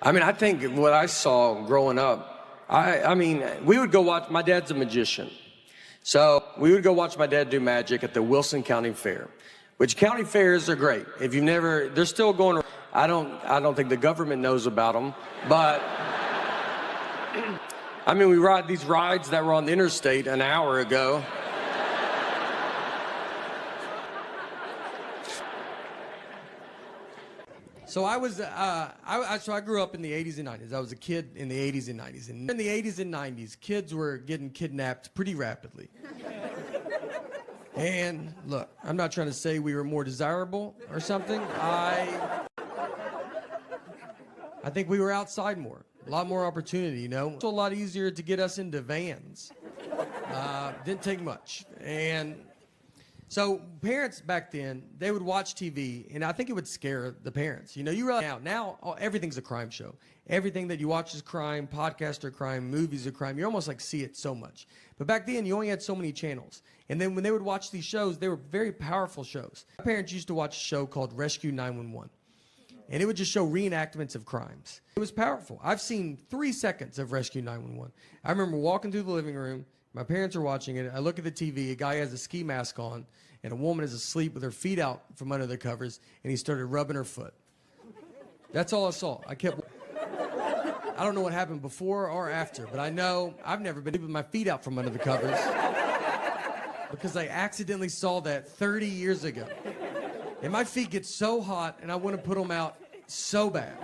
I mean, I think what I saw growing up, I mean, we would go watch, my dad's a magician. So we would go watch my dad do magic at the Wilson County Fair, which county fairs are great. If you've never, they're still going, I don't think the government knows about them, but I mean, we ride these rides that were on the interstate an hour ago. So I grew up in the 80s and 90s. I was a kid in the 80s and 90s. And in the 80s and 90s, kids were getting kidnapped pretty rapidly. And look, I'm not trying to say we were more desirable or something. I think we were outside more. A lot more opportunity, you know? It's a lot easier to get us into vans. Didn't take much. And so parents back then, they would watch TV, and I think it would scare the parents. You know, you realize now everything's a crime show. Everything that you watch is crime, podcasts are crime, movies are crime. You almost like see it so much. But back then, you only had so many channels. And then when they would watch these shows, they were very powerful shows. My parents used to watch a show called Rescue 911. And it would just show reenactments of crimes. It was powerful. I've seen 3 seconds of Rescue 911. I remember walking through the living room. My parents are watching it. I look at the TV. A guy has a ski mask on, and a woman is asleep with her feet out from under the covers, and he started rubbing her foot. That's all I saw. I don't know what happened before or after, but I know I've never been with my feet out from under the covers because I accidentally saw that 30 years ago. And my feet get so hot, and I want to put them out so bad.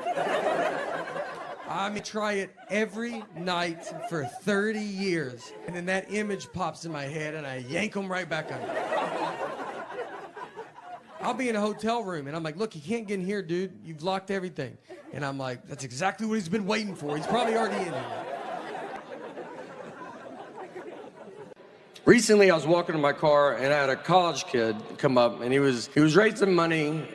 I mean, try it every night for 30 years, and then that image pops in my head, and I yank them right back under. I'll be in a hotel room, and I'm like, look, you can't get in here, dude. You've locked everything. And I'm like, that's exactly what he's been waiting for. He's probably already in here. Recently, I was walking in my car, and I had a college kid come up, and he was raising money,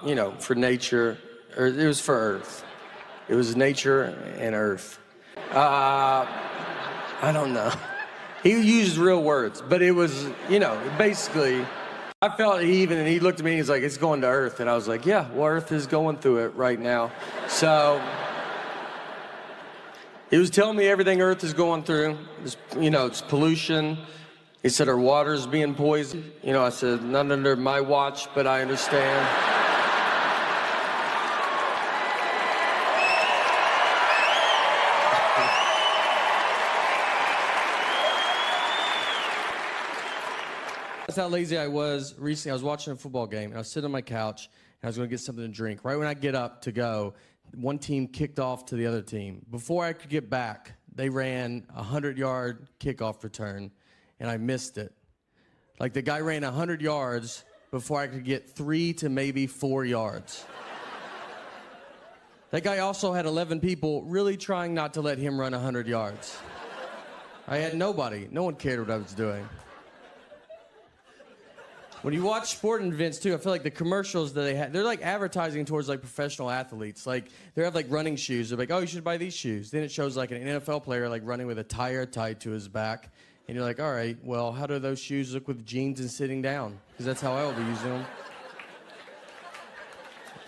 you know, for nature, or it was for Earth. It was nature and Earth. I don't know. He used real words, but it was, you know, basically, I felt and he looked at me and he's like, it's going to Earth. And I was like, yeah, well, Earth is going through it right now. So he was telling me everything Earth is going through. It's, you know, it's pollution. He said our water's being poisoned. You know, I said, not under my watch, but I understand. That's how lazy I was. Recently, I was watching a football game, and I was sitting on my couch, and I was going to get something to drink. Right when I get up to go, one team kicked off to the other team. Before I could get back, they ran a 100-yard kickoff return, and I missed it. Like, the guy ran 100 yards before I could get 3 to maybe 4 yards. That guy also had 11 people really trying not to let him run 100 yards. I had nobody. No one cared what I was doing. When you watch sporting events, too, I feel like the commercials that they have, they're like advertising towards like professional athletes. Like, they have like running shoes. They're like, oh, you should buy these shoes. Then it shows like an NFL player like running with a tire tied to his back. And you're like, all right, well, how do those shoes look with jeans and sitting down? Because that's how I will be using them.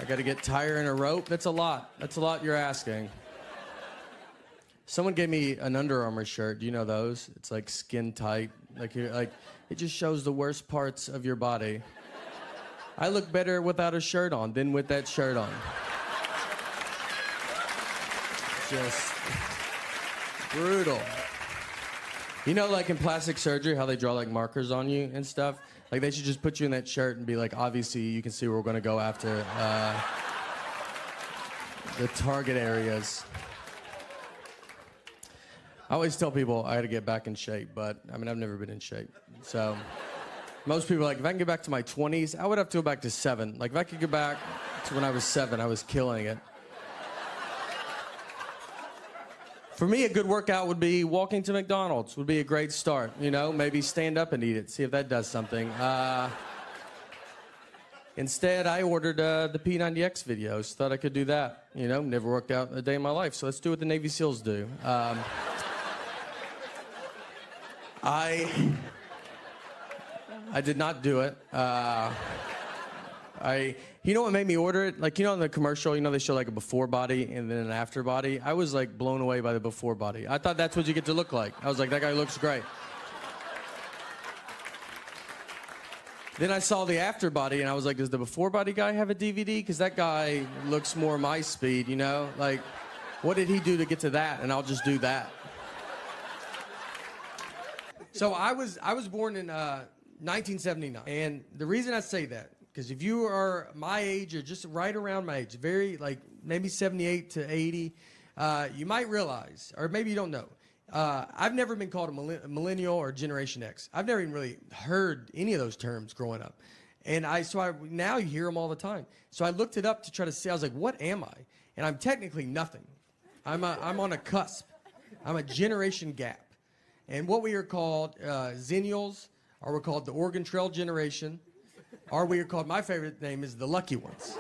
I got to get tire and a rope. That's a lot. That's a lot you're asking. Someone gave me an Under Armour shirt. Do you know those? It's like skin tight. Like, you're like, it just shows the worst parts of your body. I look better without a shirt on than with that shirt on. Just brutal. You know, like in plastic surgery, how they draw like markers on you and stuff? Like, they should just put you in that shirt and be like, obviously, you can see where we're going to go after the target areas. I always tell people I got to get back in shape, but, I mean, I've never been in shape. So, most people are like, if I can get back to my 20s, I would have to go back to 7. Like, if I could get back to when I was 7, I was killing it. For me, a good workout would be walking to McDonald's would be a great start. You know, maybe stand up and eat it, see if that does something. Instead, I ordered the P90X videos, thought I could do that. You know, never worked out a day in my life, so let's do what the Navy SEALs do. I did not do it. You know what made me order it? Like, you know in the commercial, they show like a before body and then an after body? I was like blown away by the before body. I thought that's what you get to look like. I was like, that guy looks great. Then I saw the after body and I was like, does the before body guy have a DVD? Because that guy looks more my speed, Like, what did he do to get to that? And I'll just do that. So I was born in 1979. And the reason I say that, because if you are my age or just right around my age, very like maybe 78 to 80, you might realize, or maybe you don't know, I've never been called a millennial or Generation X. I've never even really heard any of those terms growing up. And now you hear them all the time. So I looked it up to try to see, I was like, what am I? And I'm technically nothing. I'm on a cusp. I'm a generation gap. And what we are called Zennials, or we're called the Oregon Trail generation, or we are called, my favorite name is the Lucky Ones.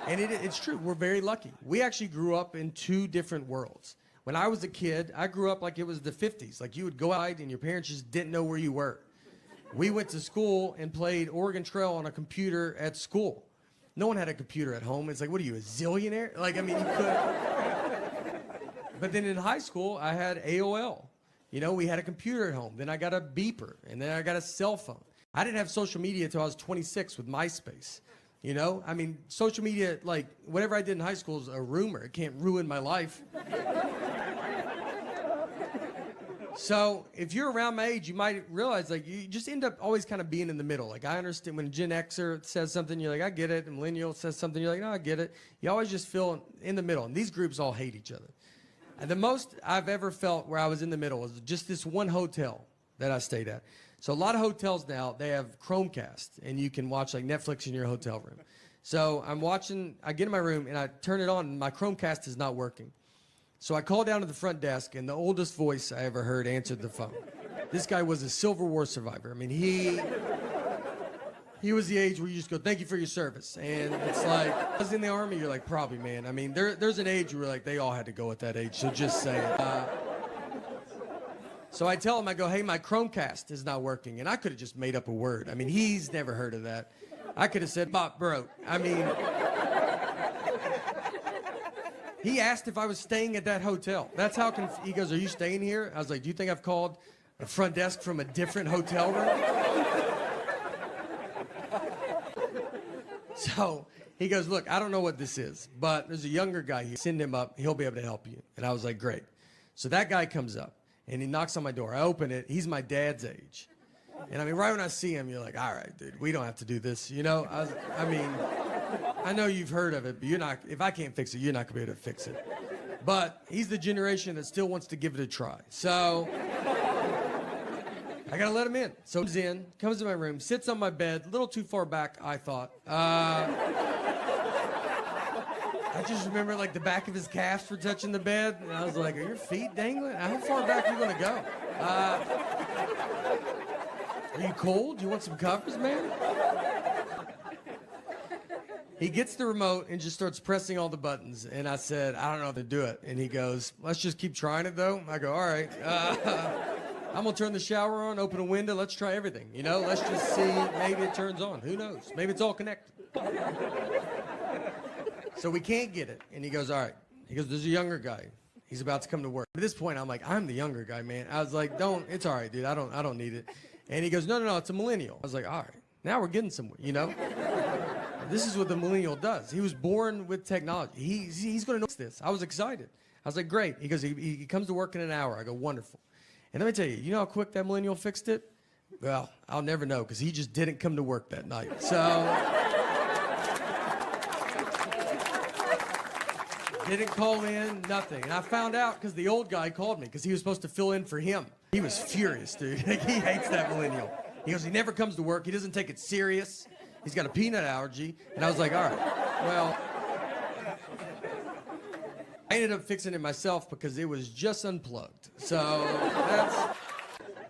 And it's true, we're very lucky. We actually grew up in two different worlds. When I was a kid, I grew up like it was the 50s. Like you would go out and your parents just didn't know where you were. We went to school and played Oregon Trail on a computer at school. No one had a computer at home. It's like, what are you, a zillionaire? Like, I mean, you could. But then in high school, I had AOL. We had a computer at home. Then I got a beeper, and then I got a cell phone. I didn't have social media until I was 26 with MySpace. I mean, social media, like, whatever I did in high school is a rumor. It can't ruin my life. So if you're around my age, you might realize, like, you just end up always kind of being in the middle. Like, I understand when Gen Xer says something, you're like, I get it. And Millennial says something, you're like, no, I get it. You always just feel in the middle. And these groups all hate each other. And the most I've ever felt where I was in the middle was just this one hotel that I stayed at. So a lot of hotels now, they have Chromecast, and you can watch like Netflix in your hotel room. So I get in my room, and I turn it on, and my Chromecast is not working. So I call down to the front desk, and the oldest voice I ever heard answered the phone. This guy was a Civil War survivor. I mean, he was the age where you just go, thank you for your service. And it's like, I was in the Army, you're like, probably, man. I mean, there's an age where like, they all had to go at that age, so just say it. So I tell him, I go, hey, my Chromecast is not working. And I could have just made up a word. I mean, he's never heard of that. I could have said, bop broke. I mean, he asked if I was staying at that hotel. That's how, he goes, are you staying here? I was like, do you think I've called a front desk from a different hotel room? So he goes, look, I don't know what this is, but there's a younger guy here. Send him up. He'll be able to help you. And I was like, great. So that guy comes up, and he knocks on my door. I open it. He's my dad's age. And I mean, right when I see him, you're like, all right, dude, we don't have to do this. I mean, I know you've heard of it, but if I can't fix it, you're not going to be able to fix it. But he's the generation that still wants to give it a try. So I got to let him in. So he comes in my room, sits on my bed, a little too far back, I thought. I just remember, like, the back of his calves were touching the bed, and I was like, are your feet dangling? How far back are you going to go? Are you cold? Do you want some covers, man? He gets the remote and just starts pressing all the buttons, and I said, I don't know how to do it. And he goes, let's just keep trying it, though. I go, all right. I'm going to turn the shower on, open a window. Let's try everything. Let's just see. Maybe it turns on. Who knows? Maybe it's all connected. So we can't get it. And he goes, all right. He goes, there's a younger guy. He's about to come to work. At this point, I'm like, I'm the younger guy, man. I was like, it's all right, dude. I don't need it. And he goes, no, it's a millennial. I was like, all right. Now we're getting somewhere, This is what the millennial does. He was born with technology. He's going to know this. I was excited. I was like, great. He goes, he comes to work in an hour. I go, wonderful. And let me tell you, you know how quick that millennial fixed it? Well, I'll never know because he just didn't come to work that night. So, didn't call in, nothing. And I found out because the old guy called me because he was supposed to fill in for him. He was furious, dude. He hates that millennial. He goes, he never comes to work. He doesn't take it serious. He's got a peanut allergy. And I was like, all right, well. I ended up fixing it myself because it was just unplugged. So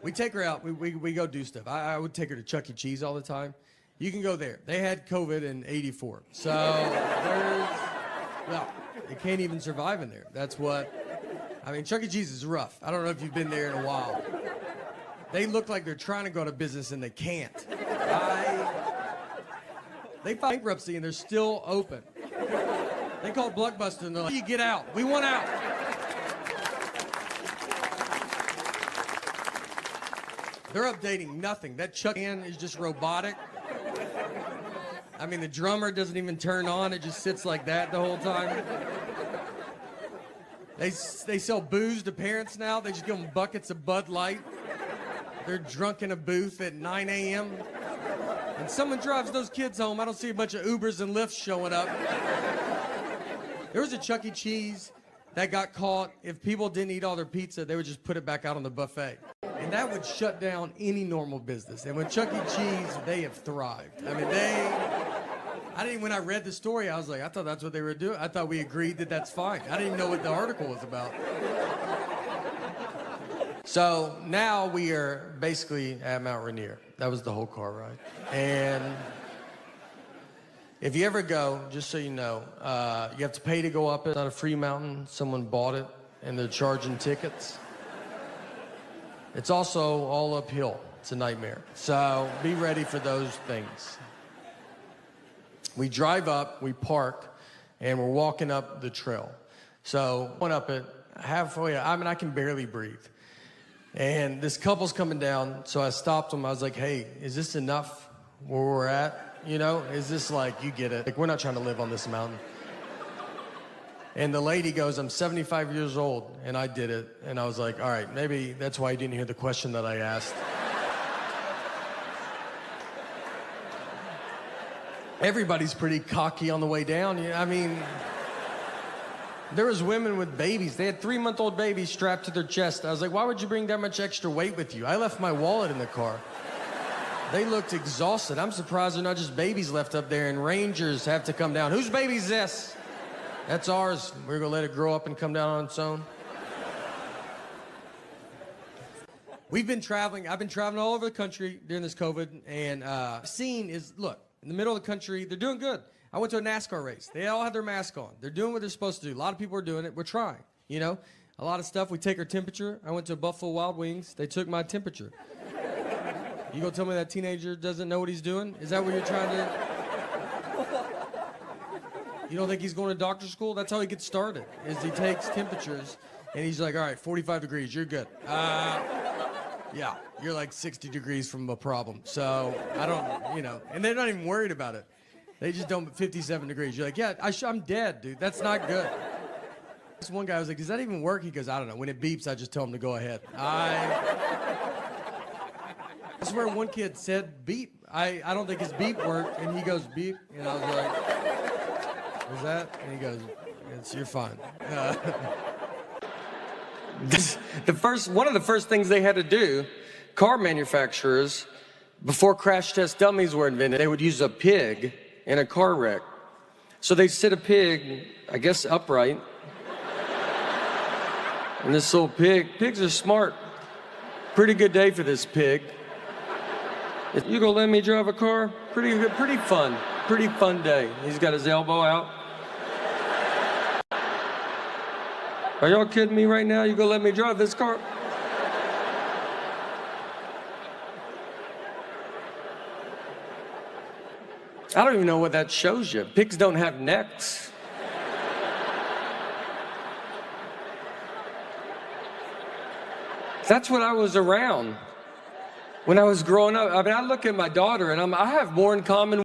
we take her out. We go do stuff. I would take her to Chuck E. Cheese all the time. You can go there. They had COVID in '84. So you can't even survive in there. That's what, Chuck E. Cheese is rough. I don't know if you've been there in a while. They look like they're trying to go out of business and they can't. They filed bankruptcy and they're still open. They called Blockbuster and they're like, you get out. We want out. They're updating nothing. That Chuck band is just robotic. I mean, the drummer doesn't even turn on. It just sits like that the whole time. They sell booze to parents now. They just give them buckets of Bud Light. They're drunk in a booth at 9 a.m. And someone drives those kids home. I don't see a bunch of Ubers and Lyfts showing up. There was a Chuck E. Cheese that got caught. If people didn't eat all their pizza, they would just put it back out on the buffet. And that would shut down any normal business. And with Chuck E. Cheese, they have thrived. I mean, when I read the story, I was like, I thought that's what they were doing. I thought we agreed that that's fine. I didn't even know what the article was about. So now we are basically at Mount Rainier. That was the whole car ride. And if you ever go, just so you know, you have to pay to go up it. It's not a free mountain. Someone bought it, and they're charging tickets. It's also all uphill. It's a nightmare. So be ready for those things. We drive up, we park, and we're walking up the trail. So went up it halfway. I mean, I can barely breathe. And this couple's coming down, so I stopped them. I was like, hey, is this enough where we're at? You know, is this like, you get it? Like, we're not trying to live on this mountain. And the lady goes, I'm 75 years old, and I did it. And I was like, all right, maybe that's why you didn't hear the question that I asked. Everybody's pretty cocky on the way down. I mean, there was women with babies. They had 3-month-old babies strapped to their chest. I was like, why would you bring that much extra weight with you? I left my wallet in the car. They looked exhausted. I'm surprised they're not just babies left up there and rangers have to come down. Whose baby's this? That's ours. We're gonna let it grow up and come down on its own. We've been traveling. I've been traveling all over the country during this COVID, and scene is, look, in the middle of the country, they're doing good. I went to a NASCAR race. They all have their mask on. They're doing what they're supposed to do. A lot of people are doing it. We're trying, you know? A lot of stuff. We take our temperature. I went to Buffalo Wild Wings. They took my temperature. You gonna tell me that teenager doesn't know what he's doing? Is that what you're trying to... You don't think he's going to doctor school? That's how he gets started, is he takes temperatures, and he's like, all right, 45 degrees, you're good. Yeah, you're like 60 degrees from a problem. So I don't, you know, and they're not even worried about it. They just don't, 57 degrees. You're like, yeah, I'm dead, dude. That's not good. This one guy was like, does that even work? He goes, I don't know. When it beeps, I just tell him to go ahead. I swear one kid said beep. I don't think his beep worked, and he goes beep, and I was like, is that? And he goes, you're fine. One of the first things they had to do, car manufacturers, before crash test dummies were invented, they would use a pig in a car wreck. So they sit a pig, I guess upright, and this little pigs are smart. Pretty good day for this pig. You gonna let me drive a car? Pretty good, pretty fun day. He's got his elbow out. Are y'all kidding me right now? You gonna let me drive this car? I don't even know what that shows you. Pigs don't have necks. That's what I was around when I was growing up. I mean, I look at my daughter and I have more in common